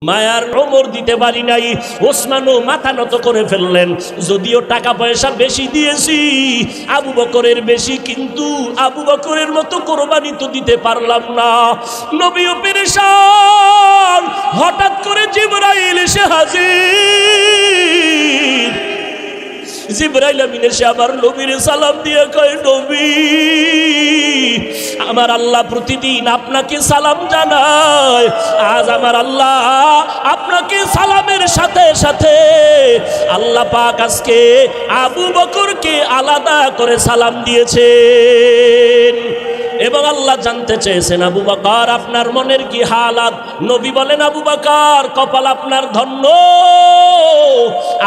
মায়ার ওমর দিতে পারি নাই, ওসমানও মাথা নত করে ফেললেন। যদিও টাকা পয়সা বেশি দিয়েছি আবু বকরের বেশি, কিন্তু আবু বকরের মতো কোরবানি তো দিতে পারলাম না। নবীও পেরেশান। হঠাৎ করে জিবরাইল এসে হাজির। জিবরাইল আমিন এসে আমার নবীর সালাম দিয়ে কয়, নবী আমার আল্লাহ প্রতিদিন আপনাকে সালাম জানায়, আজ আমার আল্লাহ আপনাকে সালামের সাথে সাথে আল্লাহ পাক আজকে আবু বকরকে আলাদা করে সালাম দিয়েছেন। এবং আল্লাহ জানতে চেয়েছেন, আবু বকর আপনার মনের কি হালাত? নবী বলেন, আবু বকর কপাল আপনার ধন্য।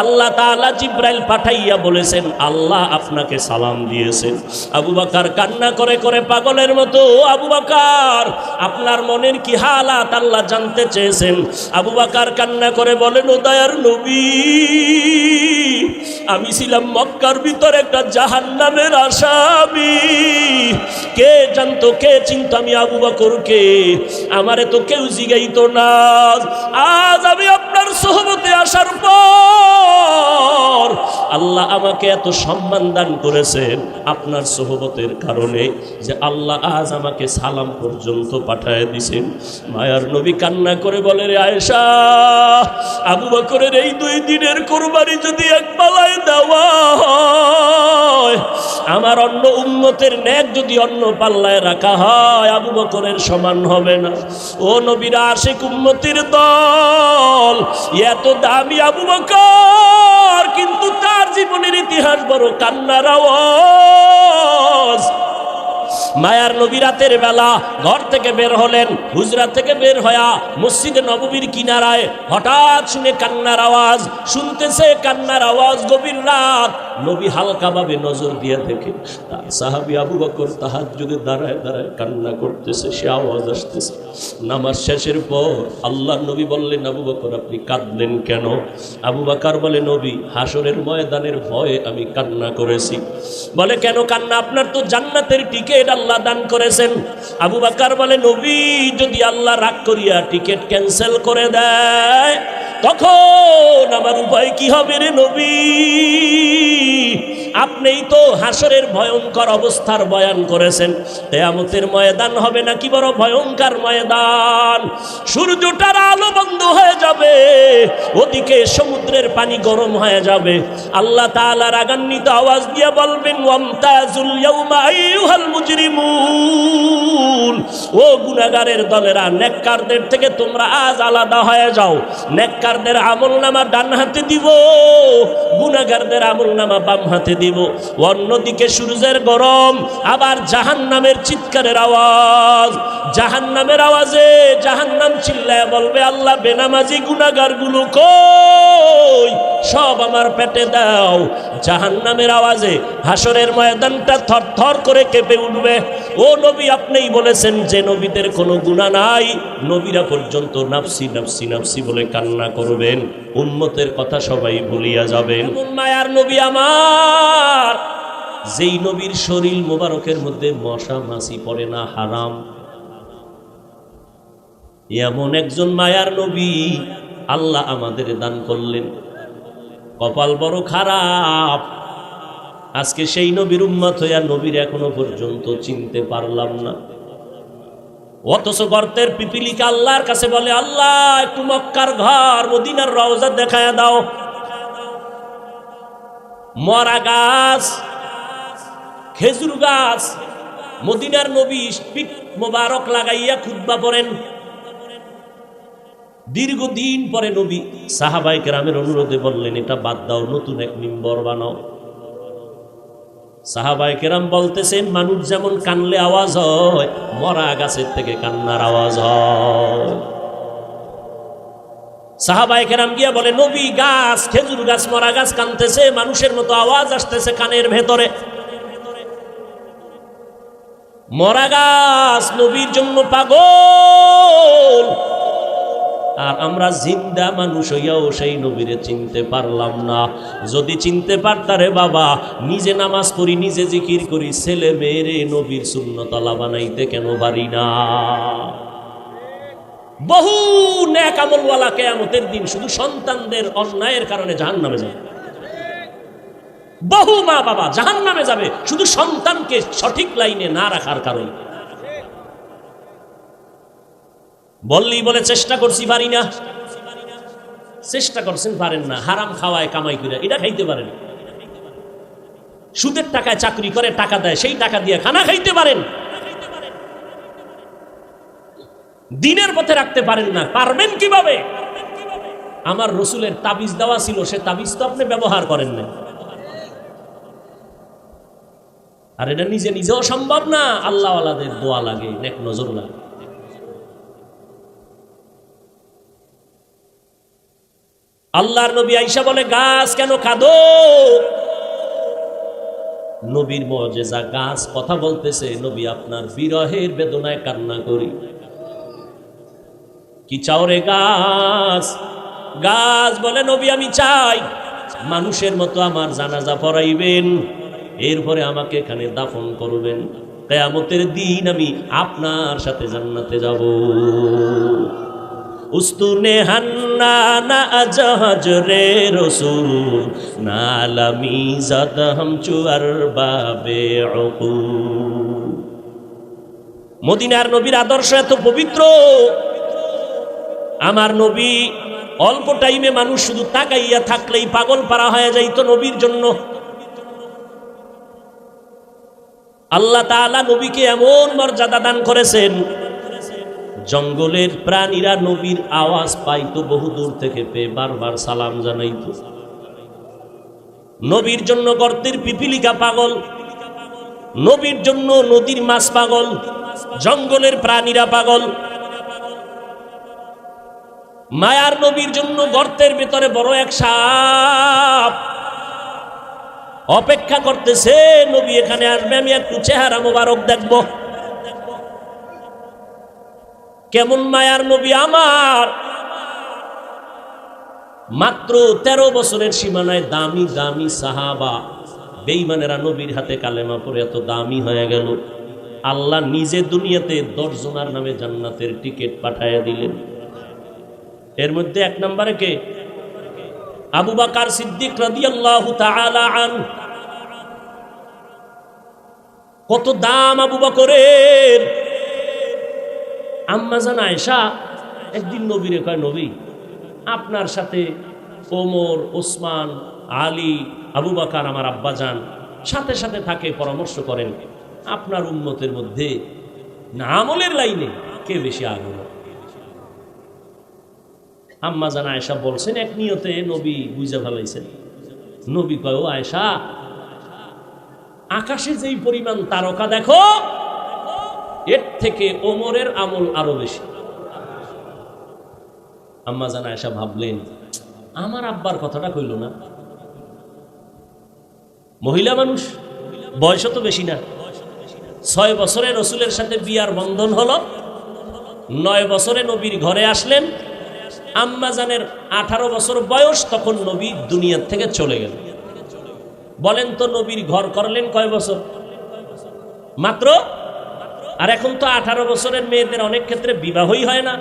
আল্লাহ তাআলা জিবরাইল পাঠাইয়া বলেছেন আল্লাহ আপনাকে সালাম দিয়েছেন। আবু বকর কান্না করে করে পাগলের মতো, আবু বকর আপনার মনের কি হালাত আল্লাহ জানতে চেয়েছেন। আবু বকর কান্না করে বলেন, ও দয়ার নবী, আমি ছিলাম মক্কার ভিতর একটা জাহান্নামের আসামি। কে জানতো, কে চিনতো আমি আবু বকরকে? আমারে তো কেউ জিগাইতো না। আজ আমি আপনার সোহবতে আসার পর আল্লাহ আমাকে এত সম্মান দান করেছেন আপনার সোহবতের কারণে, যে আল্লাহ আজ আমাকে সালাম পর্যন্ত পাঠায় দিছেন। মায়ার নবী কান্না করে বলে, রে আয়েশা, আবু বকরের এই 2 দিনের কোরবানি যদি এক পালায় দেওয়া হয়, আমার অন্য উম্মতের নেক যদি অন্য পাল্লায় রাখা হয়, আবু বকরের সমান হবে না। ও নবীর আশিক উম্মতের দল, এত দামি আবু বকর, কিন্তু তার জীবনের ইতিহাস বড় কান্নার আওয়াজ। মায়ার নবী রাতের বেলা ঘর থেকে বের হলেন, হুজরা থেকে বের হয়া মসজিদে নববীর কিনারায় হঠাৎ শুনে কান্নার আওয়াজ, শুনতেছে কান্নার আওয়াজ। গভীর রাত, নবী হালকাভাবে নজর দিয়ে দেখে তার সাহাবী আবু বকর তাহাজ্জুদে দাঁড়ায় দাঁড়ায় কান্না করতেছে, সে আওয়াজ আসতেছে। নামাজ শেষের পর আল্লাহর নবী বললেন, আবু বকর আপনি কাঁদলেন কেন? আবু বকর বলে, নবী হাসরের ময়দানের ভয়ে আমি কান্না করেছি। বলে, কেন কান্না? আপনার তো জান্নাতের টিকিট আল্লাহ দান করেছেন। আবু বকর বলে, নবী যদি আল্লাহ রাগ করিয়া টিকিট ক্যান্সেল করে দেয় তখন আমার উপায় কি হবে রে নবী? আপনিই তো হাসরের ভয়ঙ্কর অবস্থার বয়ান করেছেন। কিয়ামতের ময়দান হবে নাকি বড় ভয়ঙ্কর ময়দান। সূর্যটার আলো বন্ধ হয়ে যাবে, ওদিকে সমুদ্রের পানি গরম হয়ে যাবে। আল্লাহ তাআলা রাগান্বিত আওয়াজ দিয়ে বলবেন, ওয়ামতাজুল ইয়াউমা আইয়ুহাল মুজরিমুন, ও গুনাহগারের দলেরা, নেককারদের থেকে তোমরা আজ আলাদা হয়ে যাও। নেককারদের আমলনামা ডান হাতে দিব, গুনাহগারদের আমলনামা বাম হাতে দিব। অন্যদিকে সূর্যের গরম, আবার জাহান্নামের চিৎকারের আওয়াজ। জাহান্নামের আওয়াজে জাহান্নাম চিল্লায় বলবে, আল্লাহ বেনামাজি গুনাহগারগুলো কই? সব আমার পেটে দাও। জাহান্নামের আওয়াজে হাসরের ময়দানটা থরথর করে কেঁপে উঠবে। ও নবী, আপনিই বলেছেন যে নবীদের কোনো গুনাহ নাই, নবীরা পর্যন্ত নাফসি নাফসি নাফসি বলে কান্না করবেন। উম্মতের কথা সবাই ভুলিয়া যাবেন। মায়ার নবী আমার, যেই নবীর শরীর মোবারকের মধ্যে মশা মাছি পড়ে না, হারাম, এমন একজন মায়ার নবী আল্লাহ আমাদের দান করলেন। কপাল বড় খারাপ, আজকে সেই নবীর উম্মত হইয়া নবীর এখনো পর্যন্ত চিনতে পারলাম না। অথচ গর্তের পিপিলিকা আল্লাহর কাছে বলে, আল্লাহ একটু মক্কার ঘর মদিনার রওজা দেখায় দাও। মরা গাছ, খেজুর গাছ, মদিনার নবী পিঠ মোবারক লাগাইয়া খুতবা পড়েন। দীর্ঘদিন পরে নবী সাহাবায়ে কেরামের অনুরোধে বললেন, এটা বাদ দাও, নতুন এক মিম্বর বানাও। সাহাবায়ে কেরাম বলতেছেন, মানুষ যেমন কানলে আওয়াজ হয়, মরা গাছের থেকে কান্নার আওয়াজ হয়। সাহাবায়ে কেরাম গিয়া বলে, নবী গাছ, খেজুর গাছ, মরা গাছ কানতেছে, মানুষের মতো আওয়াজ আসতেছে কানের ভেতরে। মরা গাছ নবীর জন্য পাগল, আর আমরা জিন্দা মানুষ হইয়াও সেই নবীরে চিনতে পারলাম না। যদি চিনতে পারতারে বাবা, নিজে নামাজ পড়ি, নিজে জিকির করি, ছেলে মেয়েরে নবীর সুন্নতওয়ালা বানাইতে কেন পারি না? বহু নেক আমলওয়ালা কিয়ামতের দিন শুধু সন্তানদের অন্যায়ের কারণে জাহান্নামে যাবে। বহু মা বাবা জাহান্নামে যাবে শুধু সন্তানকে সঠিক লাইনে না রাখার কারণে। বললি বলে চেষ্টা করছি পারি না, চেষ্টা করছেন পারেন না। হারাম খাওয়ায় কামাই করে এটা খাইতে পারেন, সুদের টাকায় চাকরি করে টাকা দেয় সেই টাকা দিয়ে খানা খাইতে পারেন, দিনের পথে রাখতে পারেন না, পারবেন কিভাবে? আমার রসুলের তাবিজ দেওয়া ছিল, সে তাবিজ তো আপনি ব্যবহার করেন না। আর এটা নিজে নিজেও সম্ভব না, আল্লাহ ওয়ালাদের দোয়া লাগে, নেক নজর লাগে। আল্লাহর নবী আয়েশা বলে, গাছ কেন কাঁদো? নবীর মুজিজা, গাছ কথা বলতেছে, নবী আপনার বিরহের বেদনায় কান্না করি। কি চাও রে গাছ? গাছ বলে, নবী আমি চাই মানুষের মতো আমার জানাজা পড়াইবেন, এরপরে আমাকে এখানে দাফন করবেন, কিয়ামতের দিন আমি আপনার সাথে জান্নাতে যাব। উস্তুনে হান্নানা জাহাজ রে রসুল, নালামি জাদ হাম চুয়ার বাবে উকুল। মদিনার নবীর আদর্শ এত পবিত্র, আমার নবী অল্প টাইমে মানুষ শুধু তাকাইয়া থাকলেই পাগল পারা হয়ে যাইত নবীর জন্য। আল্লাহ তাআলা নবীকে এমন মর্যাদা দান করেছেন, জঙ্গলের প্রাণীরা নবীর আওয়াজ পাইতো বহু দূর থেকে, পেয়ে বারবার সালাম জানাইতো। নবীর জন্য গর্তের পিপিলিকা পাগল, নবীর জন্য নদীর মাছ পাগল, জঙ্গলের প্রাণীরা পাগল। মায়ার নবীর জন্য গর্তের ভেতরে বড় এক সাপ অপেক্ষা করতেছে, নবী এখানে আসবে, আমি একটু চেহারা মোবারক দেখব। কেমন মায়ার নবী আমার! মাত্র 13 বছরের সীমানায় দামি দামি সাহাবা বেঈমানেরা নবীর হাতে কালেমা পড়ে এত দামি হয়ে গেল। আল্লাহ নিজে দুনিয়াতে 10 জনের নামে জান্নাতের টিকিট পাঠাইয়া দিলেন। এর মধ্যে 1 নম্বরে কে? আবু বকর সিদ্দিক রাদিয়াল্লাহু তাআলা আনহু। কত দাম আবু বকরের! আম্মা জান আয়েশা একদিন নবীরে কয়, নবী আপনার সাথে ওমর, ওসমান, আলী, আবু বকর আমার আব্বা জান সাথে সাথে থাকে, পরামর্শ করেন আপনার উম্মতের মধ্যে না আমলের লাইনে কে বেশি আগ্রহ? আম্মা জান আয়েশা বলছেন, এক নিয়তে নবী বুঝে ফেলাইছেন। নবী কয়, ও আয়েশা, আকাশে যেই পরিমাণ তারকা দেখো, এর থেকে ওমরের আমল আরো বেশি। আম্মা জান আয়েশা ভাবলেন, আমার আব্বার কথাটা কইল না। মহিলা মানুষ, বয়স তো বেশি না, 6 বছরে রসুলের সাথে বিয়ার বন্ধন হলো, 9 বছরে নবীর ঘরে আসলেন। আম্মা জানের 18 বছর বয়স, তখন নবী দুনিয়ার থেকে চলে গেল। বলেন তো নবীর ঘর করলেন কয় বছর? মাত্র। আর এখন তো 18 বছরের মেয়েদের অনেক ক্ষেত্রে বিবাহই হয় না।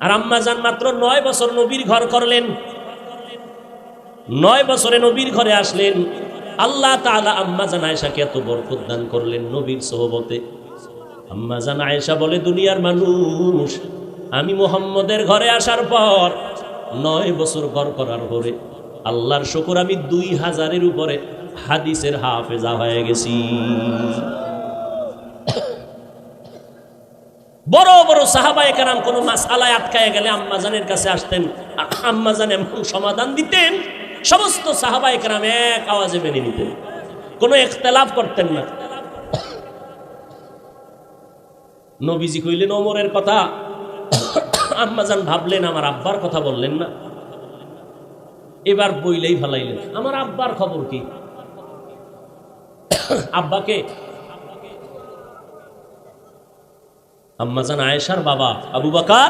আর আম্মা জান মাত্র 9 বছর নবীর ঘর করলেন, 9 বছরে নবীর ঘরে আসলেন। আল্লাহ তাআলা আম্মা জান আয়েশাকে এত বরকত দান করলেন নবীর সোহবতে। আম্মা জান আয়েশা বলে, দুনিয়ার মানুষ, আমি মুহাম্মদের ঘরে আসার পর 9 বছর ঘর করার পরে আল্লাহর শুকর, আমি 2000-এর উপরে হাদিসের হাফেজা হয়ে গেছি। বড় বড় সাহাবায়ে কেরাম কোনো মাসআলায় আটকায় গেলে আম্মা জানের কাছে আসতেন, আম্মা জান এমন সমাধান দিতেন, সমস্ত সাহাবায়ে কেরাম এক আওয়াজে মেনে নিতেন, কোনো ইখতিলাফ করতেন না। নবীজি কইলেন ওমরের কথা, আম্মা জান ভাবলেন আমার আব্বার কথা বললেন না, এবার বইলেই ফেলাইলেন, আমার আব্বার খবর কি? আব্বাকে? আম্মা জান আয়েশার বাবা আবু বকর।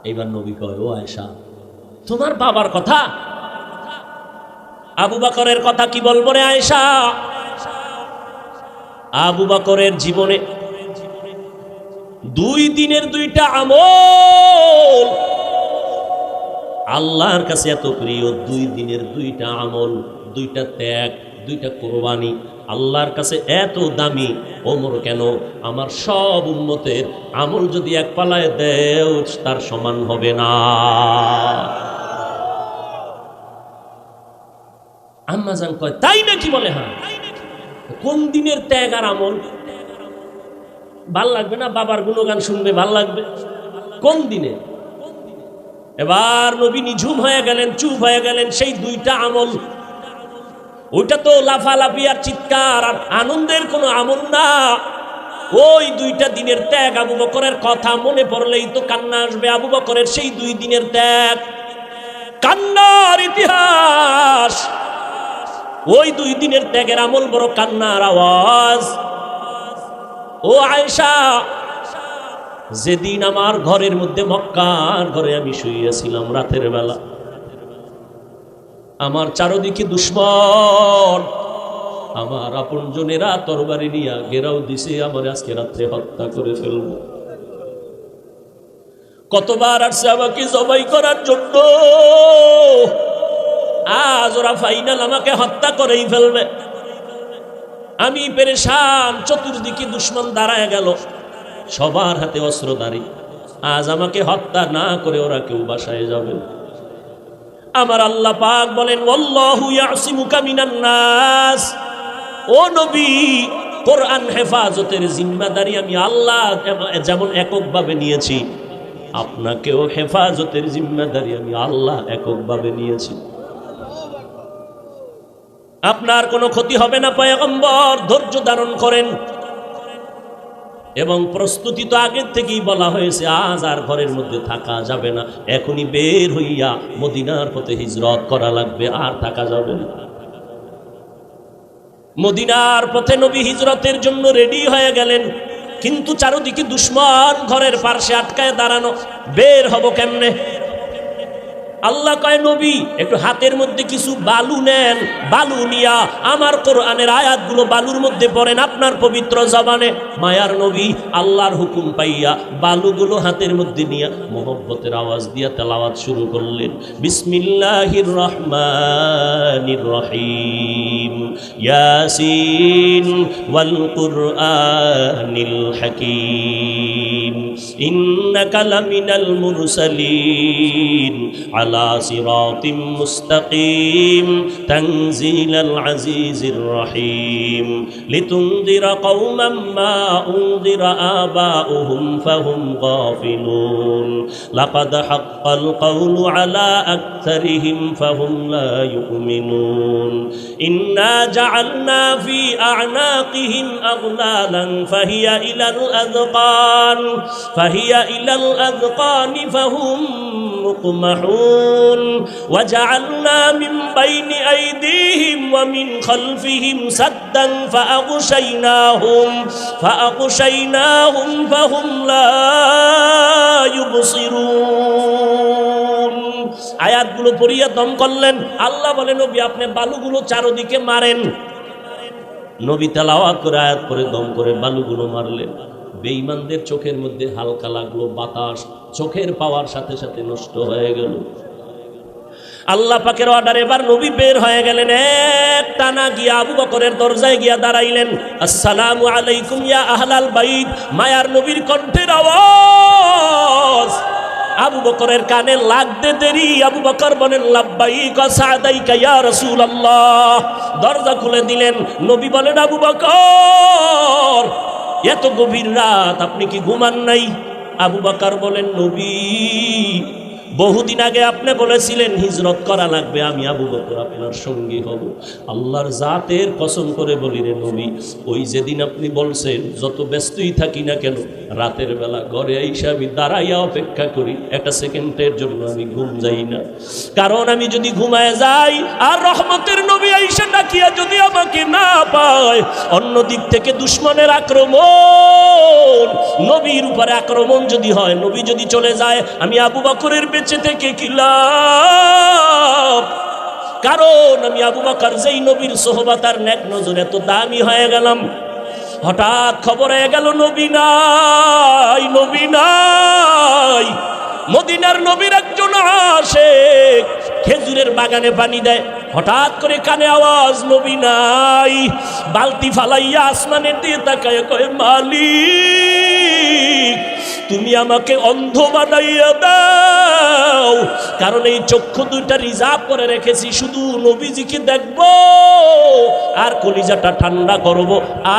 এইবার নবী কয়, ও আয়েশা, তোমার বাবার কথা? আবু বকরের কথা কি বলবো রে আয়েশা? আবু বকরের জীবনে দুই দিনের দুইটা আমল আল্লাহর কাছে এত প্রিয়, দুই দিনের দুইটা আমল, দুইটা ত্যাগ, দুইটা কোরবানি আল্লাহর কাছে এত দামি। ওমর কেন? আমার সব উম্মতের আমল যদি এক পালায় দেও তার সমান হবে না। আম্মা জান কয় তাই নাকি? বলে হ্যাঁ। কোন দিনের ত্যাগ আর আমল ভাল লাগবে না? বাবার গুণগান শুনবে ভাল লাগবে? কোন দিনে? এবার নবী নিঝুম হয়ে গেলেন, চুপ হয়ে গেলেন। সেই দুইটা আমল, ওইটা তো লাফালাফি আর চিৎকার আর আনন্দের কোনো আমল না। ওই দুইটা দিনের ত্যাগ, আবু বকরের কথা মনে পড়লেই তো কান্না আসবে। আবু বকরের সেই দুই দিনের ত্যাগ, কান্নার ইতিহাস। ওই দুই দিনের ত্যাগের আমল বড় কান্নার আওয়াজ। ও আয়েশা, যেদিন আমার ঘরের মধ্যে, মক্কার ঘরে আমি শুইয়াছিলাম রাতের বেলা, আমার চারদিকে দুশ্মন, আমার আপনজনেরা তরবারি নিয়ে ঘেরাও দিছে, আমার আজকে রাত্রে হত্যা করে ফেলব। কতবার আসছে আমাকে জবাই করার জন্য, আজ ওরা ফাইনাল আমাকে হত্যা করেই ফেলবে। আমি পেরেশান, চতুর্দিকে দুশ্মন দাঁড়ায় গেল, সবার হাতে অস্ত্রধারী। আজ আমাকে হত্যা না করে ওরা কেউ বাসায় যাবে। আমার আল্লাহ পাক বলেন, ওয়াল্লাহু ইয়াসিমুকা মিনান নাস। ও নবী, কোরআন হেফাজতের জিম্মাদারি আমি আল্লাহ যেমন এককভাবে নিয়েছি, আপনাকেও হেফাজতের জিম্মাদারি আমি আল্লাহ এককভাবে নিয়েছি। আপনার কোনো ক্ষতি হবে না পয়গম্বর, ধৈর্য ধারণ করেন। এবং প্রস্তুতি তো আগের থেকেই বলা হয়েছে, আজ আর ঘরের মধ্যে থাকা যাবে না, এখনই বের হইয়া মদিনার পথে হিজরত করা লাগবে, আর থাকা যাবে না। মদিনার পথে নবী হিজরতের জন্য রেডি হয়ে গেলেন, কিন্তু চারদিকে দুশ্মন ঘরের পাশে আটকায় দাঁড়ানো, বের হব কেমনে? আল্লাহ কয়, নবী একটু হাতের মধ্যে কিছু বালু নেন, বালু নিয়া আমার কোরআনের আয়াতগুলো বালুর মধ্যে পড়েন আপনার পবিত্র জবানে। মায়ার নবী আল্লাহর হুকুম পাইয়া বালুগুলো হাতের মধ্যে নিয়া মোহব্বতের আওয়াজ দিয়া তেলাওয়াত শুরু করলেন। বিসমিল্লাহির রহমানির রহিম, ইয়াসিন ওয়াল কুরআনিল হাকীম, ইন্নাকা লামিনাল মুরসালিন আলা সিরাতিম মুস্তাকিম, তানজিলাল আজিজির রহিম, লিতুনদিরা কওমান মা উনদিরা আবাউহুম ফাহুম গাফিলুন, লাকাদ হাক্কাল কাওলু আলা আকসারিহিম ফাহুম লা ইউমিনুন, ইন্না জাআলনা ফি আ'নাকিহিম আগলালান ফাহিয়া ইলাল আযকান ফাহুম মুকমাহুন, ওয়াজআলনা মিন বাইনি আইদিহিম ওয়া মিন খালফিহিম সাদ্দান ফাআগশাইনাহুম ফাহুম লা ইউবসিরুন। আয়াতগুলো পড়িয়া দম করলেন। আল্লাহ বলেন, নবী আপনি বালুগুলো চারদিকে মারেন। নবী তেলাওয়াত করে আয়াত করে দম করে বালুগুলো মারলেন। বেঈমানদের চোখের মধ্যে হালকা লাগলো বাতাস, চোখের পাওয়ার সাথে সাথে নষ্ট হয়ে গেল। আল্লাহ পাকের অর্ডার, এবার নবী বের হয়ে গেলেন। এক টানা গিয়া আবু বকরের দরজায় গিয়া দাঁড়াইলেন। আসসালামু আলাইকুম ইয়া আহলাল বাইত। মায়ার নবীর কণ্ঠের আওয়াজ আবু বকরের কানে লাগতে দেরি। আবু বকর বলেন, লাব্বাইক ওয়া সাদাইকা ইয়া রাসূলুল্লাহ। দরজা খুলে দিলেন। নবী বলেন, আবু বকর এত গভীর রাত আপনি কি ঘুমান নাই? আবু বকর বলেন, নবী বহুদিন আগে আপনি বলেছিলেন হিজরত করা লাগবে, আমি আবু বকর আপনার সঙ্গী হব। আল্লাহর জাতের কসম করে বলি রে নবী, ওই যেদিন আপনি বলছেন, যত ব্যস্তই থাকি না কেন, রাতের বেলা ঘরে আইসা আমি দাঁড়াইয়া অপেক্ষা করি, একটা সেকেন্ডের জন্য আমি ঘুম যাই না। কারণ আমি যদি ঘুমায় যাই আর রহমতের নবী আইসা ডাকিয়া যদি আমাকে না পায়, অন্য দিক থেকে দুশ্মনের আক্রমণ, নবীর উপরে আক্রমণ যদি হয়, নবী যদি চলে যায়, আমি আবু বকরের বেঁচে থেকে কি লাভ? কারণ আমি আবু বকর যেই নবীর সোহবত আর নেক নজর এত দামি হয়ে গেলাম। হঠাৎ খবর হয়ে গেল নবী নাই, নবী নাই। মদিনার নবীর একজন আশিক খেজুরের বাগানে পানি দেয়, হঠাৎ করে কানে আওয়াজ নবী নাই। বালতি ফালাইয়া আসমানের দিয়ে তাকায় কয়, মালিক তুমি আমাকে অন্ধ বানাইয়া দাও, কারণ এই চক্ষু দুইটা রিজার্ভ করে রেখেছি, শুধু নবীজিকে দেখবো আর কলিজাটা ঠান্ডা করব।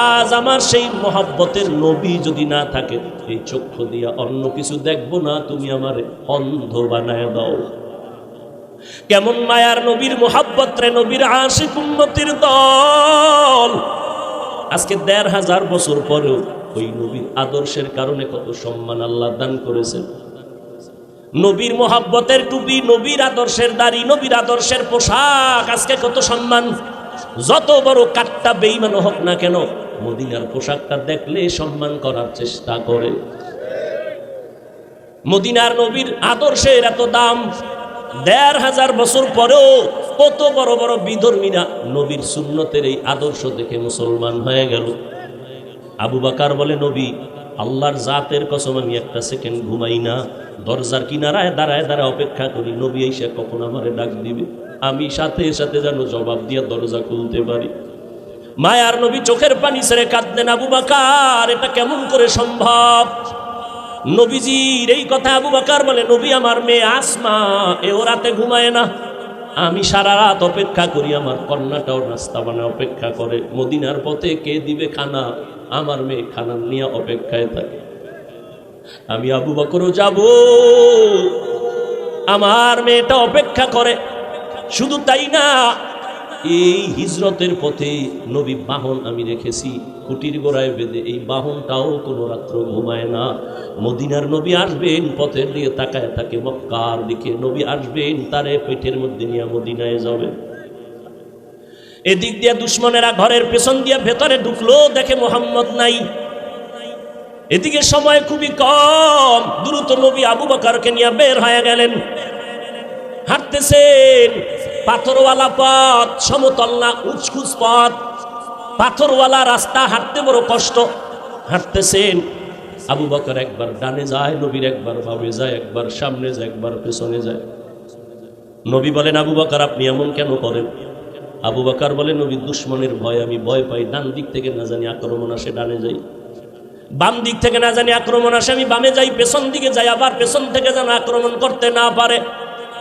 আজ আমার সেই মহব্বতের নবী যদি না থাকে, এই চক্ষু দিয়া অন্য কিছু দেখবো না, তুমি আমার অন্ধ বানায় দাও। কেমন মায়ার নবীর মোহাব্বত রে, নবীর আশিক উম্মতির দল। আজকে ১৫০০ বছর পরেও ওই নবীর আদর্শের কারণে কত সম্মান আল্লাহ দান করেছেন। নবীর মোহাব্বতের টুপি, নবীর আদর্শের দাড়ি, নবীর আদর্শের পোশাক, আজকে কত সম্মান। যত বড় কাট্টা বেঈমান হোক না কেন, মদিনার পোশাকটা দেখলে সম্মান করার চেষ্টা করে। মদিনার নবীর আদর্শের এত দাম, ১৫০০ বছর পরেও কত বড় বড় বিধর্মীরা নবীর সুন্নতের এই আদর্শ দেখে মুসলমান হয়ে গেল। আবু বকর বলে, নবী আল্লাহর জাতের কসম আমি একটা সেকেন্ড ঘুমাই না, দরজার কিনারায় দাঁড়ায় দাঁড়ায় অপেক্ষা করি নবী এসে কখন আমারে ডাক দিবে, আমি সাথে সাথে যেন জবাব দিয়ে দরজা খুলতে পারি। মায়ার নবী চোখের পানি ছেড়ে কাঁদলেন। আবু বকর, এটা কেমন করে সম্ভব? নবীজির এই কথা আবু বকর বলে, নবী আমার মেয়ে আসমা এও রাতে ঘুমায় না, আমি সারা রাত অপেক্ষা করি, আমার কন্যাটাও নাস্তা বানায় অপেক্ষা করে, মদিনার পথে কে দিবে খানা, আমার মেয়ে খানা নিয়ে অপেক্ষায় থাকে। আমি আবু বকরও যাব, আমার মেয়েটা অপেক্ষা করে। শুধু তাই না, এই হিজরতের পথে নবী বাহন আমি রেখেছি খুঁটির গোড়ায় বেঁধে, এই বাহনটাও কোনো রাত্র ঘুমায় না। মদিনার নবী আসবেন, পথের দিকে তাকায় থাকে মক্কার দিকে, নবী আসবেন তারে পেটের মধ্যে নিয়ে মদিনায় যাবেন। এদিক দিয়ে দুশ্মনেরা ঘরের পেছন দিয়ে ভেতরে ঢুকলো, দেখে মোহাম্মদ নাই। এদিকে সময় খুবই কম, দ্রুত নবী আবু বকরকে নিয়ে বের হয়ে গেলেন। হাঁটতেছেন, পাথরওয়ালা পথ, সমতল না, উঁচকুচ পথ, পাথরওয়ালা রাস্তা, হাঁটতে বড় কষ্ট। হাঁটতেছেন, আবু বকর একবার ডানে যায়, নবীর একবার বামে যায়, একবার সামনে যায়, একবার পেছনে যায়। নবী বলেন, আবু বকর আপনি এমন কেন করেন? আবু বকর বলে, নবীর দুশ্মনের ভয় আমি ভয় পাই, ডান দিক থেকে না জানি আক্রমণ আসে ডানে যাই, বাম দিক থেকে না জানি আক্রমণ আসে আমি বামে যাই, পেছন দিকে যাই, আবার পেছন থেকে যেন আক্রমণ করতে না পারে,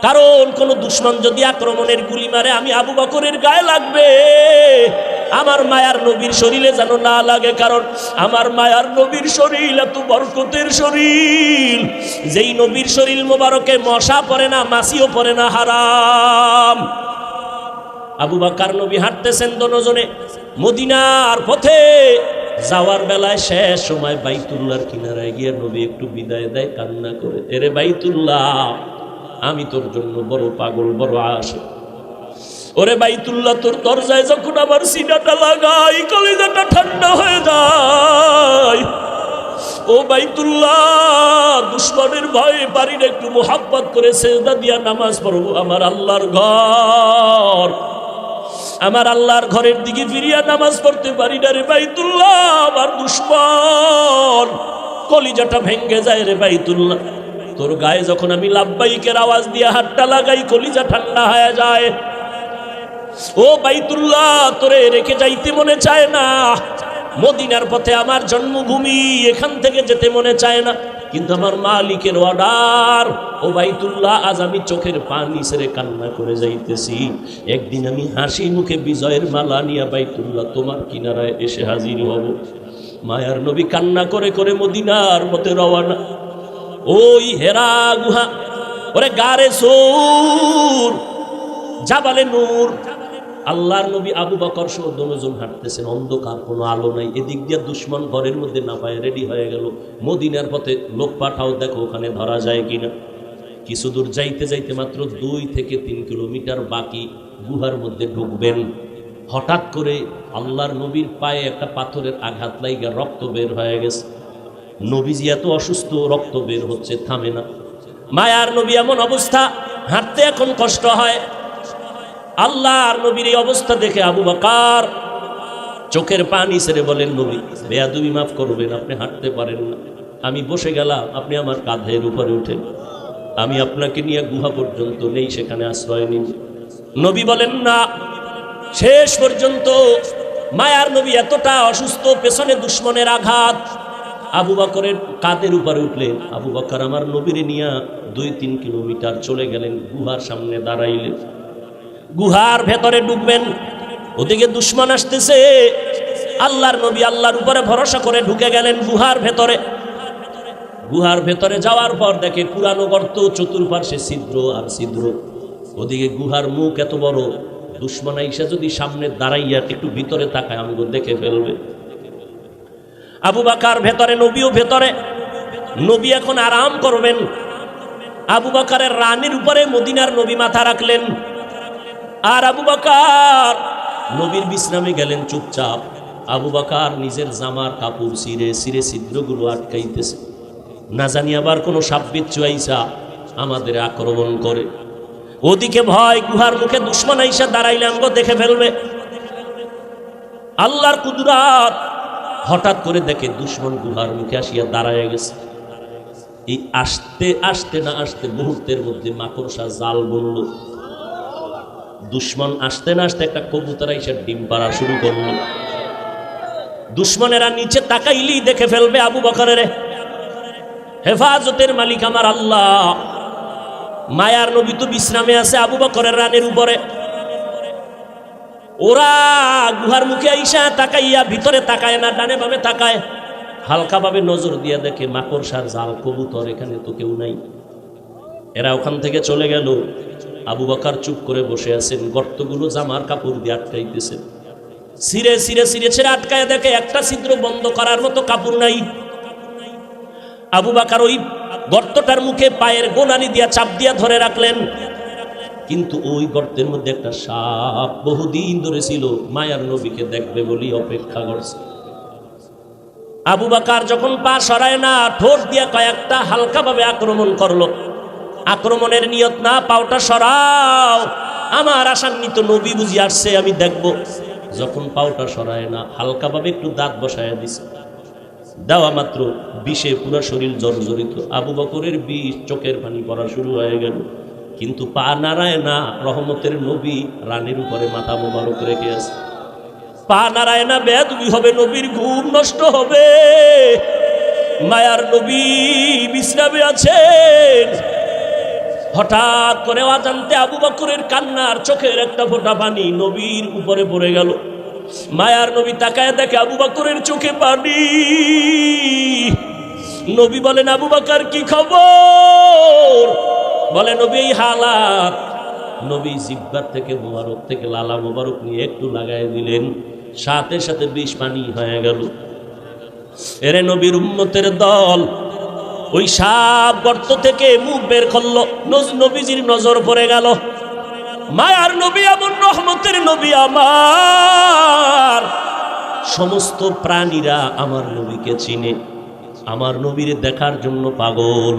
কারণ কোন দুশ্মন যদি আক্রমণের গুলি মারে আমি আবু বকরের গায়ে লাগবে, আমার মায়ার নবীর শরীরে যেন না লাগে, কারণ আমার মায়ার নবীর শরীর এত বরকতের শরীর, যেই নবীর শরীর মোবারকে মশা পড়ে না, মাছিও পড়ে না, হারাম। আবু বকর নবী হাঁটতেছেন দুজনে মদিনার পথে, যাওয়ার বেলায় শেষ সময় বাইতুল্লাহর কিনারায় গিয়ে নবী একটু বিদায় দেয়, কান্না করে, এরে বাইতুল্লাহ আমি তোর জন্য বড় পাগল, বড় আশিক, ওরে বাইতুল্লাহ তোর দরজায় যখন আমার সিনাটা লাগাই কলিজাটা ঠান্ডা হয়ে যায়। ও বাইতুল্লাহ, দুশ্মনের ভয়ে পারি না একটু মোহাব্বত করে সেজদা দিয়া নামাজ পড়বো, আমার আল্লাহর ঘর, আমার আল্লাহর ঘরের দিকে ফিরিয়া নামাজ পড়তে পারি না রে বাইতুল্লাহ, আমার দুশ্মন, কলিজাটা ভেঙ্গে যায় রে বাইতুল্লাহ, তোর গায়ে যখন আমি লাব্বাইকের আওয়াজ দিয়ে হাতটা লাগাই কলিজা ঠান্ডা হয়ে যায়। ও বাইতুল্লাহ, তোরে রেখে যাইতে মনে চায় না, মদিনার পথে আমার জন্মভূমি, এখান থেকে যেতে মনে চায় না, কিন্তু আমার মালিকের অর্ডার, ও বাইতুল্লাহ আজ আমি চোখের পানি ছেড়ে কান্না করে যাইতেছি, একদিন আমি হাসি মুখে বিজয়ের মালা নিয়ে বাইতুল্লাহ তোমার কিনারায় এসে হাজির হব। মায়ার নবী কান্না করে করে মদিনার পথে রওয়ানা। ওই হেরা গুহা, ওরে গারে সূর, জাবালে নূর, আল্লাহর নবী আবু বকর সহ দুজন হাঁটতেছেন, অন্ধকার, কোনো আলো নাই, এদিক দিয়ে দুশ্মন ঘরের মধ্যে না পায় রেডি হয়ে গেল, মদিনার পথে লোক পাঠাও, দেখো ওখানে ধরা যায় কিনা। কিছু দূর যাইতে যাইতে মাত্র 2 থেকে 3 কিলোমিটার বাকি, গুহার মধ্যে ঢুকবেন, হঠাৎ করে আল্লাহর নবীর পায়ে একটা পাথরের আঘাত লাইগা রক্ত বের হয়ে গেছে। নবীজি এত অসুস্থ, রক্ত বের হচ্ছে, থামে না। মায়ার নবী এমন অবস্থা, হাঁটতে এখন কষ্ট হয়। আল্লাহর নবীর এই অবস্থা দেখে আবু বকর চোখের পানি ছেড়ে বলেন, নবী বেয়াদবি মাফ করবেন, আপনি হাঁটতে পারেন না, আমি বসে গেলাম, আপনি আমার কাঁধের উপরে উঠেন, আমি আপনাকে নিয়ে গুহা পর্যন্ত নেই, সেখানে আশ্রয় নিন। নবী বলেন না। শেষ পর্যন্ত মায়ার নবী এতটা অসুস্থ, পেছনে দুশ্মনের আঘাত, আবু বকরের কাঁধের উপরে উঠলেন। আবু বকর আমার নবীর নিয়ে 2-3 কিলোমিটার চলে গেলেন, গুহার সামনে দাঁড়াইলেন। গুহার ভেতরে ঢুকবেন, ওদিকে দুশ্মন আসতেছে। আল্লাহর নবী আল্লাহর উপরে ভরসা করে ঢুকে গেলেন গুহার ভেতরে। গুহার ভেতরে যাওয়ার পর দেখে পুরানো গর্ত, চতুর্পার্শ্বে ছিদ্র আর ছিদ্র। ওদিকে গুহার মুখ এত বড়, দুশ্মন আইসা যদি সামনে দাঁড়াইয়া একটু ভিতরে তাকায় আমাকে দেখে ফেলবে। আবু বকর ভেতরে, নবীও ভেতরে। নবী এখন আরাম করবেন। আবু বকরের রানের উপরে মদিনার নবী মাথা রাখলেন, আর আবু বকর নবীর বিশ্রামে গেলেন চুপচাপ। আবু বকর নিজের জামার কাপড় ছিঁড়ে ছিঁড়ে ছিদ্রগুলো আটকাইতেছে, না জানি আবার কোনো সাপবিচ্ছু আইসা আমাদের আক্রমণ করে। ওদিকে ভয়, গুহার মুখে দুশ্মন আইসা দাঁড়াইলে আমগো দেখে ফেলবে। আল্লাহর কুদরত, হঠাৎ করে দেখে দুশ্মন গুহার মুখে আসিয়া দাঁড়ায় গেছে। এই আসতে আসতে না আসতে মুহূর্তের মধ্যে মাকড়সা জাল বলল। দুশ্মন আসতে না আসতে একটা কবুতর আইসা ডিম পাড়া শুরু করল। দুশ্মনেরা নিচে তাকাইলেই দেখে ফেলবে আবু বকরের। হেফাজতের মালিক আমার আল্লাহ। মায়ার নবী তো বিশ্রামে আছে আবু বকরের রানের উপরে। ওরা গুহার মুখে আইসা তাকাইয়া ভিতরে তাকায় না, ডানে বামে তাকায়, হালকা ভাবে নজর দিয়া দেখে মাকড়সার জাল, কবুতর, এখানে তো কেউ নাই। এরা ওখান থেকে চলে গেল। আবু বকর চুপ করে বসে আছেন, গর্তগুলো জামার কাপড় দিয়ে আটকাইতেছেন। ছিঁড়ে ছিঁড়ে ছিঁড়ে ছিঁড়ে আটকায় দেখে একটা ছিদ্র বন্ধ করার মতো কাপড় নাই। আবু বকর ওই গর্তটার মুখে পায়ের গোনানি দিয়া চাপ দিয়া ধরে রাখলেন, কিন্তু ওই গর্তের মধ্যে একটা সাপ বহুদিন ধরে ছিল, মায়ার নবীকে দেখবে বলি অপেক্ষা করছে। আবু বকর যখন পা সরায় না, ঠোঁট দিয়া কয়েকটা হালকা ভাবে আক্রমণ করলো। আক্রমণের নিয়ত না, পাওটা সরাও, আমার আশান্বিত নবী বুঝি আসছে, আমি দেখব। যখন পাওটা সরায় না, হালকা ভাবে একটু দাঁত বসায় দিছে। দেওয়া মাত্র বিষে পুরো শরীর জর্জরিত। আবু বকরের বিষ, চোখের পানি পড়া শুরু হয়ে গেল, কিন্তু পা নাড়ায় না। রহমতের নবী রানের উপরে মাথা মোবারক রেখে আছে। পা নাড়ায় না, বেয়াদবি হবে, নবীর ঘুম নষ্ট হবে। মায়ার নবী বিশ্রামে আছেন। হঠাৎ করে অজান্তে আবু বকরের কান্নার চোখের একটা ফোঁটা পানি নবীর উপরে পড়ে গেল। মায়ার নবী তাকায় দেখে আবু বকরের চোখে পানি। নবী বলেন, আবু বকর কি খবর? বলে, নবী এই হালাত। নবী জিহ্বার থেকে মোবারক থেকে লালা মোবারক নিয়ে একটু লাগাই দিলেন, সাথে সাথে বিষ পানি হয়ে গেল। এরে নবীর উম্মতের দল, ওই সাপ গর্ত থেকে মুখ বের করলো, নবীজির নজর পড়ে গেল। মায়ার নবী এমন রহমতের নবী আমার, সমস্ত প্রাণীরা আমার নবীকে চিনে, আমার নবীরে দেখার জন্য পাগল।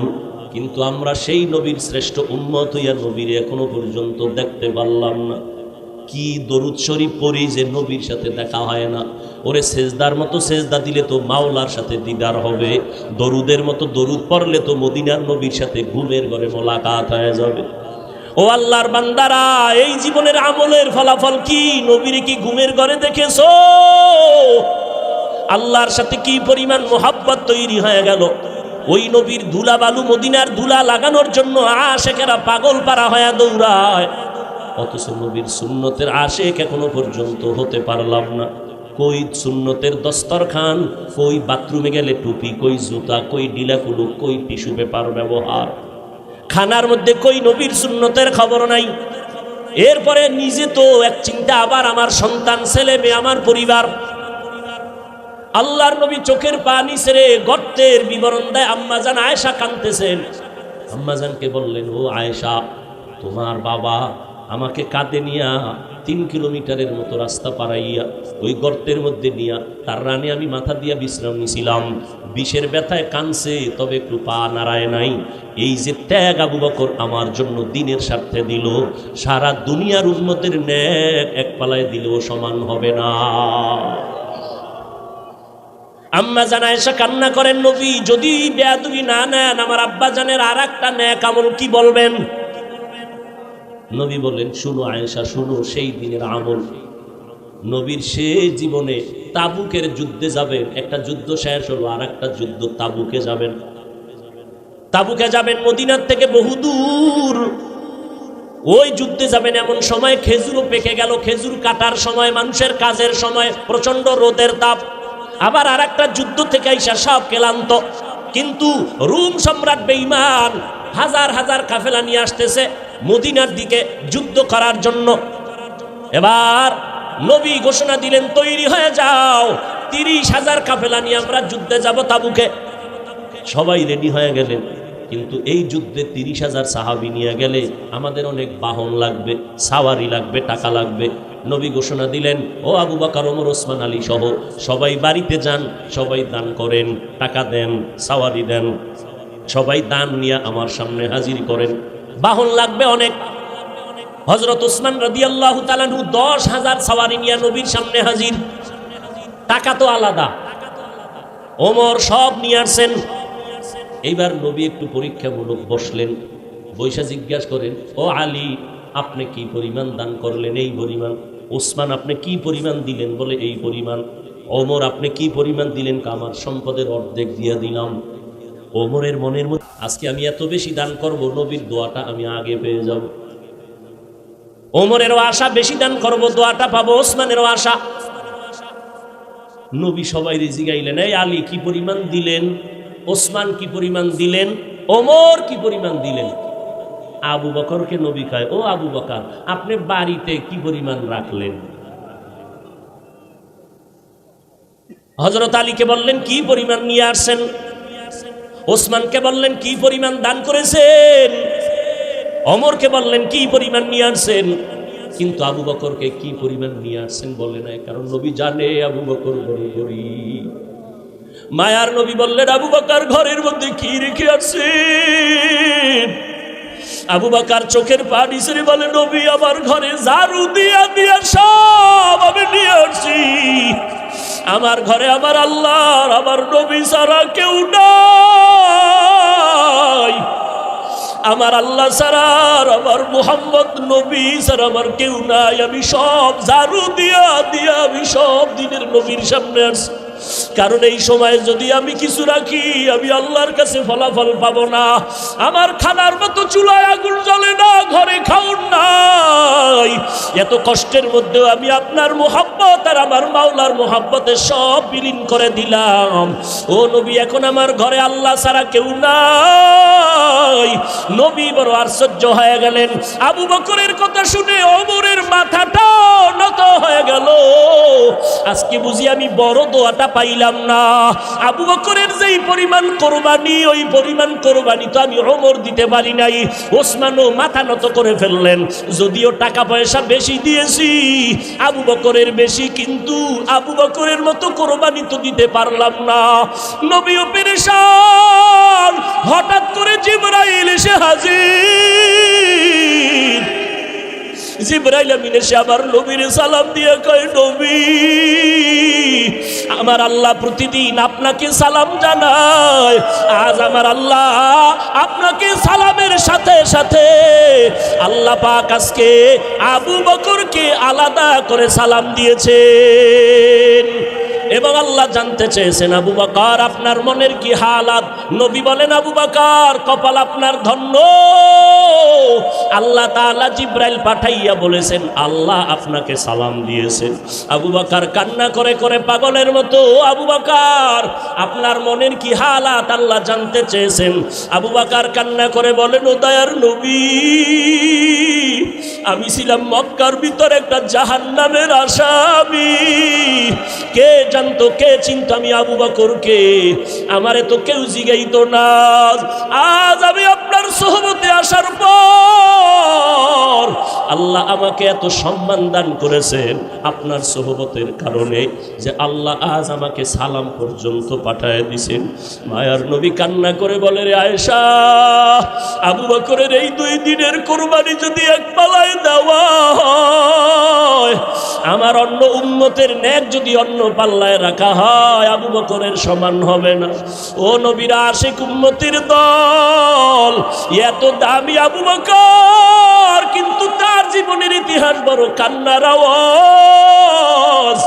কিন্তু আমরা সেই নবীর শ্রেষ্ঠ উম্মত হইয়া নবীরে এখনো পর্যন্ত দেখতে পারলাম না। কি দরুদ শরীফ পড়ি যে নবীর সাথে দেখা হয় না। ওরে সেজদার মতো সেজদা দিলে তো মাওলার সাথে দিদার হবে, দরুদের মতো দরুদ পড়লে তো মদিনার নবীর সাথে ঘুমের ঘরে মোলাকাত হয়ে যাবে। ও আল্লাহর বান্দারা, এই জীবনের আমলের ফলাফল কি? নবীরে কি ঘুমের ঘরে দেখেছো? আল্লাহর সাথে কি পরিমাণ মোহাব্বত তৈরি হয়ে গেল। ওই নবীর ধুলা বালু, মদিনার ধুলা লাগানোর জন্য আশেকেরা পাগল পারা হয়ে দৌড়ায়, অথচ নবীর সুন্নতের আশেক এখনো পর্যন্ত হতে পারলাম না। কই সুন্নতের দস্তরখান, কই বাথরুমে গেলে টুপি, কই জুতা, কই ডিলাকুলু, কই টিস্যু পেপার ব্যবহার, খানার মধ্যে কই নবীর সুন্নতের খবর নাই। এরপরে নিজে তো এক চিন্তা, আবার আমার সন্তান, ছেলে মেয়ে, আমার পরিবার। আল্লাহর নবী চোখের পানি ছেড়ে গর্তের বিবরণ দেয়। আম্মাজান আয়েশা কাঁদতেছেন। আম্মাজানকে বললেন, ও আয়েশা, তোমার বাবা আমাকে কাঁধে নিয়া 3 কিলোমিটারের মতো রাস্তা পাড়াইয়া ওই গর্তের মধ্যে নিয়া তার রানে আমি মাথা দিয়া বিশ্রাম নিছিলাম। বিষের ব্যথায় কানছে, তবে একটু পা নাড়ায় নাই। এই যে ত্যাগ আবু বকর আমার জন্য দিনের স্বার্থে দিল, সারা দুনিয়ার উম্মতের ন্যাক এক পালায় দিলেও সমান হবে না। আম্মা জান আয়েশা কান্না করেন, নবী যদি বেয়াদবি না নেন আমার আব্বা জানের আর একটা নেক আমল কি বলবেন? নবী বললেন, শুনো আয়েশা শুনো, সেই দিনের আমল নবীর সেই জীবনে তাবুকের যুদ্ধে যাবেন, একটা যুদ্ধ শেষ হলো আর একটা যুদ্ধ তাবুকে যাবেন। তাবুকে যাবেন মদিনার থেকে বহুদূর, ওই যুদ্ধে যাবেন এমন সময় খেজুরও পেকে গেল, খেজুর কাটার সময়, মানুষের কাজের সময়, প্রচন্ড রোদের তাপ। আবার আর একটা যুদ্ধ থেকে আইসা সব ক্লান্ত, কিন্তু রোম সম্রাট বেঈমান হাজার হাজার কাফেলা নিয়ে আসতেছে মদিনার দিকে যুদ্ধ করার জন্য। এবার নবী ঘোষণা দিলেন, তৈরি হয়ে যাও, 30,000 কাফেলা নিয়ে আমরা যুদ্ধে যাব তাবুকে। সবাই রেডি হয়ে গেলেন, কিন্তু এই যুদ্ধে 30,000 সাহাবী নিয়ে গেলে আমাদের অনেক বাহন লাগবে, সাওয়ারি লাগবে, টাকা লাগবে। নবী ঘোষণা দিলেন, ও আবু বকর, ওমর, ওসমান, আলী সহ সবাই বাড়িতে যান, সবাই দান করেন, টাকা দেন, সাওয়ারি দেন, সবাই দান নিয়ে আমার সামনে হাজির করেন। বাহন লাগবে অনেক। হযরত ওসমান রাদিয়াল্লাহু তাআলা 10,000 সাওয়ারি নিয়ে নবীর সামনে হাজির। টাকা তো আলাদা, ওমর সব নিয়ে আসছেন। এইবার নবী একটু পরীক্ষামূলক বসলেন, বৈশা জিজ্ঞাসা করেন, ও আলী আপনি কি পরিমাণ দান করলেন? এই পরিমাণ। ওসমান আপনি কি পরিমাণ দিলেন? বলে এই পরিমাণ। ওমর আপনি কি পরিমাণ দিলেন? আমার সম্পদের অর্ধেক দিয়ে দিলাম। ওমরের মনের মধ্যে, আজকে আমি এত বেশি দান করব, নবীর দোয়াটা আমি আগে পেয়ে যাব। ওমরেরও আশা বেশি দান করব, দোয়াটা পাবো। ওসমানেরও আশা। নবী সবাই জিগাইলেন, এই আলী কি পরিমাণ দিলেন? ওসমান কি পরিমাণ দিলেন? ওমর কি পরিমাণ দিলেন? আবু বকরকে নবী কয়, ও আবু বকর আপনি বাড়িতে কি পরিমাণ রাখলেন? হযরত আলীকে বললেন, কি পরিমাণ নিয়ে আসছেন? ওসমানকে বললেন, কি পরিমাণ দান করেছেন? ওমরকে বললেন, কি পরিমাণ নিয়ে আসছেন? কিন্তু আবু বকরকে কি পরিমাণ নিয়ে আসছেন বলে নাই, কারণ নবী জানে আবু বকর বড় গরীব। মায়ার নবী বললেন, আবু বকর ঘরের মধ্যে কি রেখে আসছেন? আবু বকর চোখের পানি ছেড়ে বলে, নবী আমার ঘরে ঝাড়ু দিয়া দিয়া সব আমি নিয়ে আসছি। আমার ঘরে আমার আল্লাহর, আমার নবী ছাড়া কেউ নাই। আমার আল্লাহ ছাড়া, আমার মুহাম্মদ নবী ছাড়া আমার কেউ নাই। আমি সব ঝাড়ু দিয়া দিয়া আমি সব দিনের নবীর সামনে আসছি, কারণ এই সময় যদি আমি কিছু রাখি আমি আল্লাহর কাছে ফলাফল পাবো না। আমার খানার মতো চুলায় আগুন জ্বলে না, ঘরে খাউন নাই। এত কষ্টের মধ্যেও আমি আপনার মুহাব্বত আর আমার মাওলার মুহাব্বতে সব বিলীন করে দিলাম। ও নবী এখন আমার ঘরে আল্লাহ ছাড়া কেউ নাই। নবী বড় আশ্চর্য হয়ে গেলেন। আবু বকরের কথা শুনে ওমরের মাথাটা নত হয়ে গেল। আজকে বুঝি আমি বড় দোয়াটা পাইলাম না। আবু বকরের যেই পরিমাণ কোরবানি, ওই পরিমাণ কোরবানি তো আমি ওমর দিতে পারি নাই। ওসমানও মাথা নত করে ফেললেন। যদিও টাকা পয়সা বেশি দিয়েছি, আবু বকরের বেশি, কিন্তু আবু বকরের মতো কোরবানি তো দিতে পারলাম না। নবীও পেরেশান। হঠাৎ করে জিবরাইল এসে হাজির। জিবরাইল আমিন এসে আবার নবীর সালাম দিয়ে কয়, নবী আমার আল্লাহ প্রতিদিন আপনাকে সালাম জানায়, আজ আমার আল্লাহ আপনাকে সালামের সাথে সাথে আল্লাহ পাক আজকে আবু বকরকে আলাদা করে সালাম দিয়েছেন। এবং আল্লাহ জানতে চেয়েছেন, আবু বকর আপনার মনের কি হালাত? নবী বলেন, আবু বকর কপাল আপনার ধন্য। আল্লাহ তাআলা জিবরাইল পাঠাইয়া বলেছেন আল্লাহ আপনাকে সালাম দিয়েছেন। আবু বকর কান্না করে করে পাগলের মতো, আবু বকর আপনার মনের কি হালাত আল্লাহ জানতে চেয়েছেন। আবু বকর কান্না করে বলেন, ও দয়ার নবী আমি ছিলাম মক্কার ভিতর একটা জাহান্নামের আসামি। কে জানতো, কে চিনতো আমি আবু বকরকে? আমারে তো কেউ জিগাইতো না। আজ আমি আপনার সোহবতে আসার পর আল্লাহ আমাকে এত সম্মান দান করেছেন আপনার সোহবতের কারণে, যে আল্লাহ আজ আমাকে সালাম পর্যন্ত পাঠায় দিছেন। মায়ার নবী কান্না করে বলে, রে আয়েশা আবু বকরের এই 2 দিনের কুরবানি যদি এক পালায় দেওয়া হয়, আমার অন্য উম্মতের নেক যদি অন্য পাল্লায় রাখা হয়, আবু বকরের সমান হবে না। ও নবীর আশিক উম্মতের দল, এত দামি আবু বকর, কিন্তু তার জীবনের ইতিহাস বড় কান্নার আওয়াজ।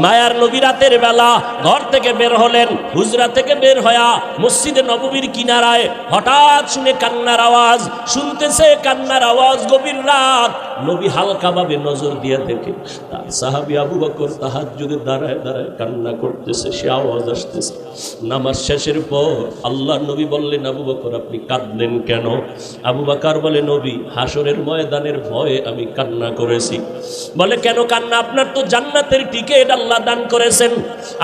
মায়ার নবী রাতের বেলা ঘর থেকে বের হলেন, হুজরা থেকে বের হয়া মসজিদে নববীর কিনারায় হঠাৎ শুনে কান্নার আওয়াজ, শুনতেছে কান্নার আওয়াজ, গভীর রাত। নবী হালকাভাবে নজর দিয়ে দেখে তার সাহাবী আবু বকর তাহাজ্জুদে দাঁড়ায় দাঁড়ায় কান্না করতেছে, সে আওয়াজ আসতেছে। নামাজ শেষের পর আল্লাহর নবী বললেন, আবু বকর আপনি কাঁদলেন কেন? আবু বকর বলে, নবী হাসরের ময়দানের ভয়ে আমি কান্না করেছি। বলে, কেন কান্না? আপনার তো জান্নাতের টিকিট আল্লাহ দান করেছেন।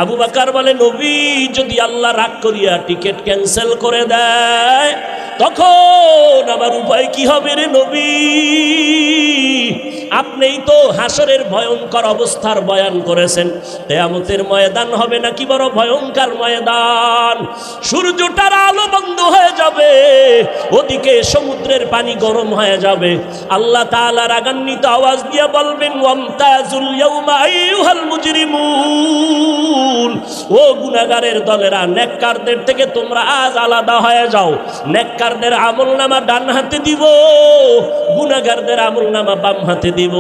আবু বকর বলে, নবী যদি আল্লাহ রাগ করিয়া টিকিট ক্যান্সেল করে দেয়, তখন আমার উপায় কি হবে রে নবী? আপনিই তো হাসরের ভয়ঙ্কর অবস্থার বয়ান করেছেন। কিয়ামতের ময়দান হবে নাকি বড় ভয়ঙ্কর ময়দান। সূর্যটার আলো বন্ধ হয়ে যাবে, ওদিকে সমুদ্রের পানি গরম হয়ে যাবে। আল্লাহ তাআলা রাগান্বিত আওয়াজ দিয়ে বলবেন, ওয়ামতাজুল ইয়াউমা আইয়ুহাল মুজরিমুন, ও গুনাহগারের দলেরা, নেককারদের থেকে তোমরা আজ আলাদা হয়ে যাও। নেককারদের আমলনামা ডান হাতে দিব, গুনাহগারদের আমলনামা বাম হাতে দিব।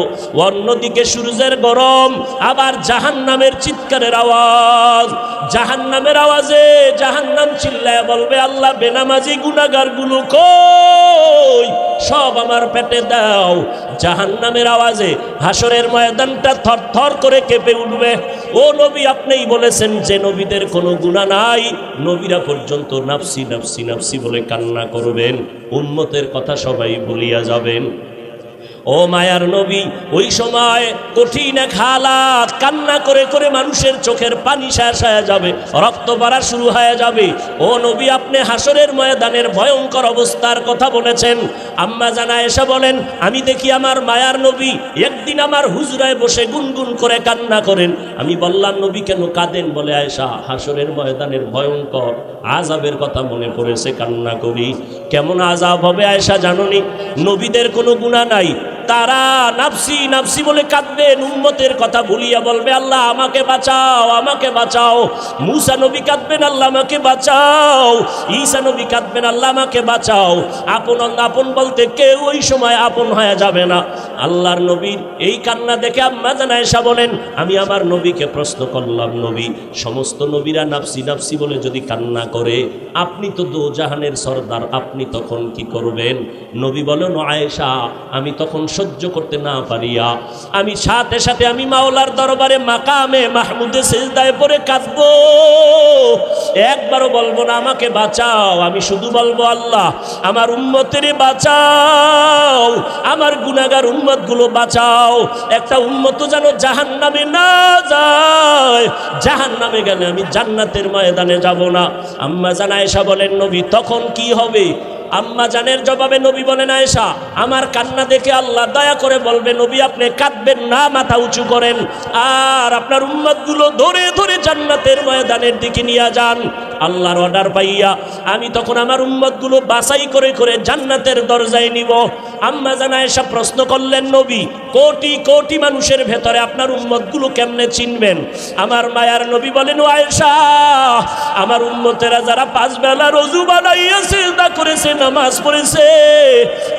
অন্যদিকে সূর্যের গরম, আবার জাহান্নামের চিৎকারের আওয়াজ। জাহান্নামের আওয়াজে জাহান্নাম চিল্লায় বলবে, আল্লাহ বেনামাজি গুনাহগার গুলো কই, সব আমার পেটে দাও। জাহান্নামের আওয়াজে হাসরের ময়দানটা থরথর করে কেঁপে উঠবে। ও নবী, আপনিই বলেছেন যে নবীদের কোনো গুনাহ নাই, নবীরা পর্যন্ত নাফসি নাফসি নাফসি বলে কান্না করবেন, উম্মতের কথা সবাই ভুলিয়া যাবেন। ও মায়ার নবী, ওই সময় কঠিন এক হালাত, কান্না করে করে মানুষের চোখের পানি শেষ হয়ে যাবে, রক্ত পড়া শুরু হয়ে যাবে। ও নবী, আপনি হাসরের ময়দানের ভয়ঙ্কর অবস্থার কথা বলেছেন। আম্মা জানা এসে বলেন, আমি দেখি আমার মায়ার নবী একদিন আমার হুজরায় বসে গুনগুন করে কান্না করেন। আমি বললাম, নবী কেন কাঁদেন? বলে, আয়েশা, হাসরের ময়দানের ভয়ঙ্কর আযাবের কথা মনে পড়েছে, কান্না করি। কেমন আযাব হবে আয়েশা জাননি? নবীদের কোনো গুনাহ নাই, তারা নাফসি নাফসি বলে কাঁদবেন, উম্মতের কথা ভুলিয়া বলবে, আল্লাহ আমাকে বাঁচাও, আমাকে বাঁচাও। মূসা নবী কাঁদবেন, আল্লাহ আমাকে বাঁচাও। ঈসা নবী কাঁদবেন, আল্লাহ আমাকে বাঁচাও। আপন আপন বলতে কেউ ওই সময় আপন হয়ে যাবে না। আল্লাহর নবীর এই কান্না দেখে আম্মা জানা আয়েশা বলেন, আমি আমার নবীকে প্রশ্ন করলাম, নবী, সমস্ত নবীরা নাফসি নাফসি বলে যদি কান্না করে, আপনি তো দোজাহানের সরদার, আপনি তখন কি করবেন? নবী বলেন, আয়েশা, আমি তখন সহ্য করতে না পারিয়া আমি সাথে সাথে আমি মাওলার দরবারে মাকামে মাহমুদে সিজদায় পড়ে কাঁদবো। একবারও বলবো না আমাকে বাঁচাও, আমি শুধু বলবো, আল্লাহ আমার উম্মতের বাঁচাও, আমার গুনাহগার উম্মতগুলো বাঁচাও। একটা উম্মত যেন জাহান্নামে না যায়, জাহান্নামে গেলে আমি জান্নাতের ময়দানে যাব না। আম্মা জান আয়েশা বলেন, নবী তখন কি হবে? আম্মা জানের জবাবে নবী বলেন, আয়েশা, আমার কান্না দেখে আল্লাহ দয়া করে বলবে, নবী আপনি কাঁদবেন না, মাথা উঁচু করেন, আর আপনার উম্মতগুলো ধরে ধরে জান্নাতের ময়দানের দিকে নিয়ে যান। আল্লাহর অর্ডার পাইয়া আমি তখন আমার উম্মতগুলো বাছাই করে করে জান্নাতের দরজায় নিব। আম্মা জান আয়েশা প্রশ্ন করলেন, নবী কোটি কোটি মানুষের ভেতরে আপনার উম্মতগুলো কেমনে চিনবেন? আমার মায়ার নবী বলেন, ও আয়েশা, আমার উম্মতেরা যারা 5 বেলা রোজু বানাইয়া সিজদা করেছে, নামাজ পড়েছে,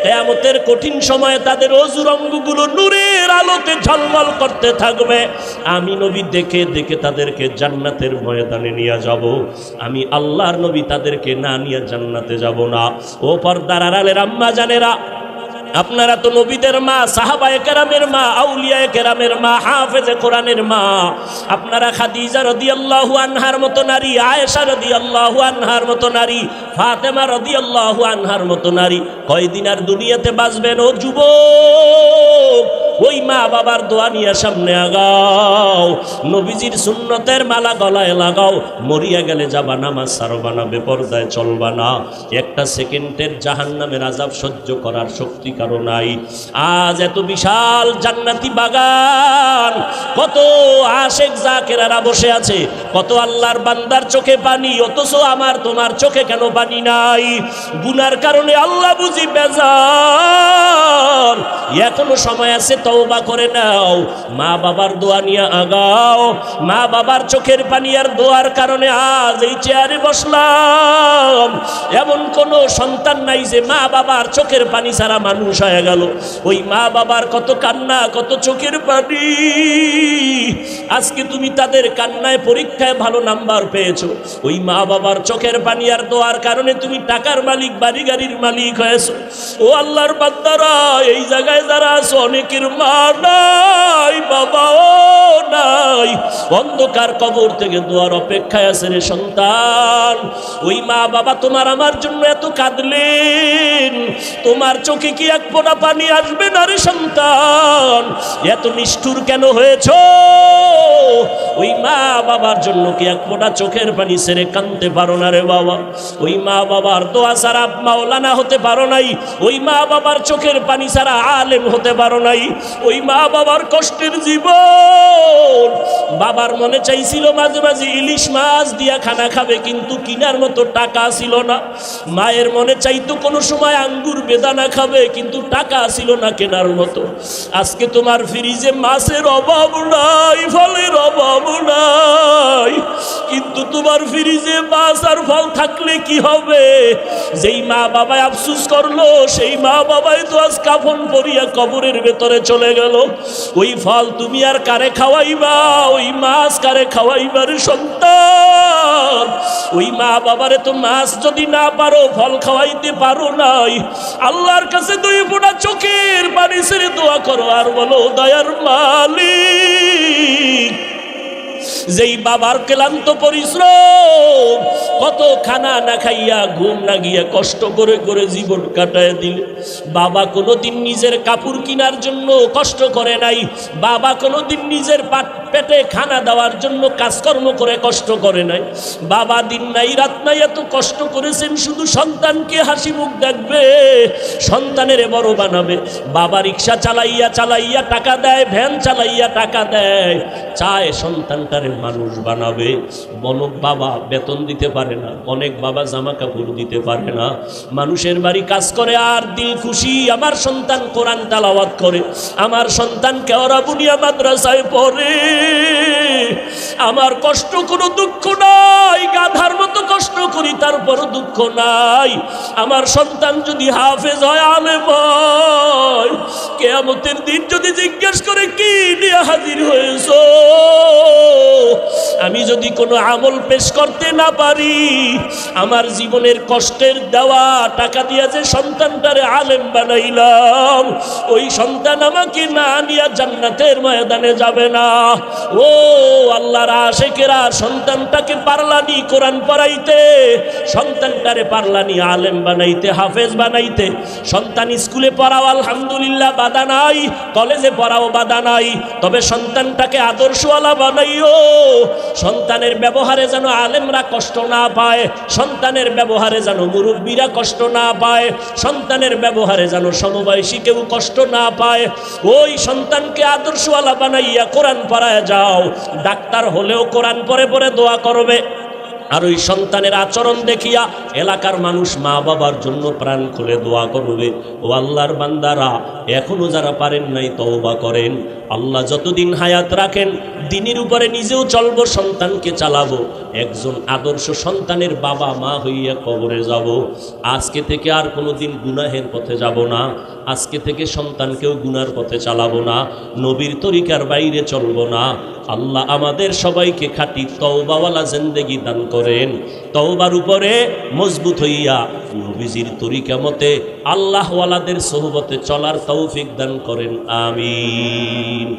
কিয়ামতের কঠিন সময়ে তাদের অজুর অঙ্গগুলো নূরের আলোতে ঝলমল করতে থাকবে। আমি নবী দেখে দেখে তাদেরকে জান্নাতের ময়দানে নিয়ে যাব। আমি আল্লাহর নবী তাদেরকে না নিয়ে জান্নাতে যাব না। ও পর্দার আড়ালের আম্মা জানেরা, আপনারা তো নবীদের মা, সাহাবায়ে কেরামের মা, আউলিয়ায়ে কেরামের মা, হাফেজে কোরআনের মা। আপনারা খাদিজা রাদিয়াল্লাহু আনহার মতো নারী, আয়েশা রাদিয়াল্লাহু আনহার মতো নারী, ফাতেমা রাদিয়াল্লাহু আনহার মতো নারী কয়দিন আর দুনিয়াতে বাঁচবেন? ও যুবক, ওই মা বাবার দোয়া নিয়ে সামনে আগাও, নবীজির সুন্নতের মালা গলায় লাগাও। মরিয়া গেলে যাবা, নামাজ ছাড়বা না, বেপরদায় চলবা না। একটা সেকেন্ডের জাহান্নামের আযাব সহ্য করার শক্তি কারো নাই। আজ এত বিশাল জান্নাতি বাগান, কত আশেক জাকেরারা বসে আছে, কত আল্লাহর বান্দার চোখে পানি, অথচ আমার তোমার চোখে কেন পানি নাই? গুনার কারণে আল্লাহ বুঝি বেজার। এখনো সময় আছে, তওবা করে নাও, মা বাবার দোয়া নিয়ে আগাও। মা বাবার চোখের পানি আর দোয়ার কারণে আজ এই চেয়ারে বসলাম। এমন কোনো সন্তান নাই যে মা বাবার চোখের পানি ছাড়া মানুষ হয়ে গেল। ওই মা বাবার কত কান্না, কত চোখের পানি। আজকে তুমি তাদের কান্নায় পরীক্ষায় ভালো নাম্বার পেয়েছো, ওই মা বাবার চোখের পানি আর দোয়ার কারণে তুমি টাকার মালিক, বাড়ি গাড়ির মালিক হয়েছো। ও আল্লাহর বান্দারা, এই জায়গায় যারা আছো, অনেকের মা নাই, বাবাও নাই, অন্ধকার কবর থেকে দোয়ার অপেক্ষায় আছে রে সন্তান। ওই মা বাবা তোমার আমার জন্য এত কাঁদলেন, তোমার চোখে কি এক ফোঁটা পানি আসবে না রে সন্তান? এত নিষ্ঠুর কেন হয়েছো? ওই মা বাবার জন্য কি এক ফোঁটা চোখের পানি ছেড়ে কাঁদতে পারো না রে বাবা? ওই মা বাবার দোয়া ছাড়া মাওলানা হতে পারো নাই, ওই মা বাবার চোখের পানি ছাড়া আলেম হতে পারো নাই। ওই মা বাবার কষ্টের জীবন। বাবার মনে চাইছিল মাঝে মাঝে ইলিশ মাছ দিয়া খানা খাবে, কিন্তু কিনার মতো টাকা ছিল না। মায়ের মনে চাইতো কোনো সময় আঙ্গুর বেদানা খাবে, কিন্তু টাকা ছিল না কেনার মতো। আজকে তোমার ফ্রিজে মাছের অভাব নাই, ফলের অভাব নাই, কিন্তু তোমার ফ্রিজে মাছ আর ফল থাকলে কি হবে? যেই মা বাবায় আফসুস করলো, সেই মা বাবাই তো আজ কাফন পরিয়া কবরের ভেতরে চলে গেল। ওই ফল তুমি আর কারে খাওয়াইবা? ওই মাছ কারে খাওয়াইবার সন্তান? ওই মা বাবারে তো মাছ যদি না পারো, ফল খাওয়াইতে পারো নাই, আল্লাহর কাছে দুই ফোঁটা চোখের পানি ছেড়ে দোয়া করো আর বলো, দয়ার মালিক, যেই বাবার ক্লান্ত পরিশ্রম, কত খানা না খাইয়া, ঘুম না গিয়া, কষ্ট করে করে জীবন কাটায় দিলে। বাবা কোনোদিন নিজের কাপড় কেনার জন্য কষ্ট করে নাই, বাবা কোনোদিন নিজের পেটে খানা দেওয়ার জন্য কাজকর্ম করে কষ্ট করে নাই। বাবা দিন নাই রাত নাই এত কষ্ট করেছেন শুধু সন্তানকে হাসি মুখ দেখবে, সন্তানের বড় বানাবে। বাবা রিক্সা চালাইয়া চালাইয়া টাকা দেয়, ভ্যান চালাইয়া টাকা দেয়, চায় সন্তানটারে মানুষ বানাবে। অনেক বাবা বেতন দিতে পারে না, অনেক বাবা জামা কাপড় দিতে পারে না, মানুষের বাড়ি কাজ করে আর দিল খুশি আমার সন্তান কোরআন তেলাওয়াত করে, আমার সন্তান কেওড়া বুনিয়া মাদ্রাসায় পড়ে, আমার কষ্ট কোনো দুঃখ নাই, গাধার মতো কষ্ট করি তারপর দুঃখ নাই। আমার সন্তান যদি হাফেজ হয়, আলেম হয়, কিয়ামতের দিন যদি জিজ্ঞেস করে কি নিয়ে হাজির হয়েছো, আমি যদি কোনো আমল পেশ করতে না পারি, আমার জীবনের কষ্টের দেওয়া টাকা দিয়ে যে সন্তানটারে আলেম বানাইলাম, ওই সন্তান আমাকে না নিয়ে জান্নাতের ময়দানে যাবে না। ও আল্লাহর আশিকেরা, সন্তানটাকে পারলানি কোরআন পড়াইতে, সন্তানটারে পারলানি আলেম বানাইতে, হাফেজ বানাইতে। সন্তান স্কুলে পড়াও আলহামদুলিল্লাহ, বাধা নাই, কলেজে পড়াও বাধা নাই, তবে সন্তানটাকে আদর্শওয়ালা বানাইও। সন্তানের ব্যবহারে যেন আলেমরা কষ্ট না পায়, সন্তানের ব্যবহারে যেন মুরব্বীরা কষ্ট না পায়, সন্তানের ব্যবহারে যেন সমবয়সী কেউ কষ্ট না পায়। ওই সন্তানকে আদর্শওয়ালা বানাইয়া কোরআন পড়ায় যাও। ডাক্তার হলেও কোরআন পড়ে পড়ে দোয়া করবে, আর ওই সন্তানের আচরণ দেখিয়া এলাকার মানুষ মা বাবার জন্য প্রাণ খুলে দোয়া করবে। ও আল্লাহর বান্দারা, এখনো যারা পারেন নাই তওবা করেন। আল্লাহ যতদিন হায়াত রাখেন, দিনের উপরে নিজেও চলবো, সন্তানকে চালাবো, একজন আদর্শ সন্তানের বাবা মা হইয়া কবরে যাব। আজকে থেকে আর কোনোদিন গুনাহের পথে যাব না, আজকে থেকে সন্তানকেও গুনার পথে চালাবো না, নবীর তরিকার বাইরে চলবো না। আল্লাহ আমাদের সবাইকে খাঁটি তওবাওয়ালা জিন্দেগি দান করেন। তওবার উপরে মজবুত হইয়া নবীজির তরিকা মতে আল্লাহওয়ালাদের সোহবতে চলার তৌফিক দান করেন। আমিন।